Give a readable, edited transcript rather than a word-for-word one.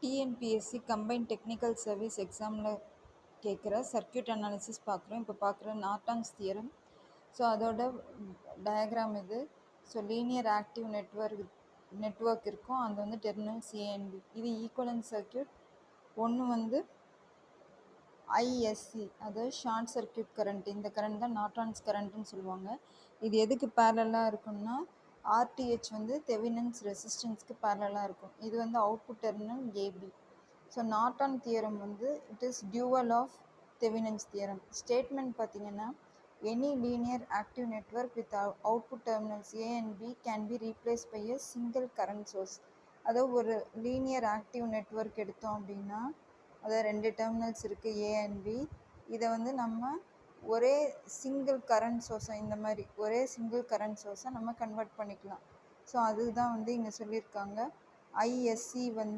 TNPSC combined technical service எக்ஸாமில் கேட்குற circuit analysis பார்க்குறோம். இப்போ பார்க்குற நார்டான்ஸ் தியரம். ஸோ அதோட டயக்ராம் இது. ஸோ லீனியர் ஆக்டிவ் நெட்வொர்க் இருக்கும். அது வந்து டெர்மினல்ஸ் ஏஎன்பி. இது ஈக்குவலன்ட் சர்க்யூட். ஒன்று வந்து ஐஎஸ்சி, அதாவது ஷார்ட் சர்க்யூட் கரண்ட். இந்த கரண்ட் தான் நார்டான்ஸ் கரண்ட்டுன்னு சொல்லுவாங்க. இது எதுக்கு பேரலாக இருக்குன்னா ஆர்டிஹெச் வந்து தெவினன்ஸ் ரெசிஸ்டன்ஸ்க்கு பேரலாக இருக்கும். இது வந்து output terminal A B. So Norton theorem வந்து it is dual of Thevenin's theorem. Statement பார்த்தீங்கன்னா any linear active network with output terminals A and B can be replaced by a single current source. அதாவது ஒரு linear active network எடுத்தோம் அப்படின்னா அதாவது 2 terminals இருக்குது ஏ and B. இதை வந்து நம்ம ஒரே சிங்கிள் கரண்ட் சோர்ஸை இந்த மாதிரி ஒரே சிங்கிள் கரண்ட் சோர்ஸை நம்ம கன்வெர்ட் பண்ணிக்கலாம். ஸோ அதுதான் வந்து இங்கே சொல்லியிருக்காங்க. ஐஎஸ்சி வந்து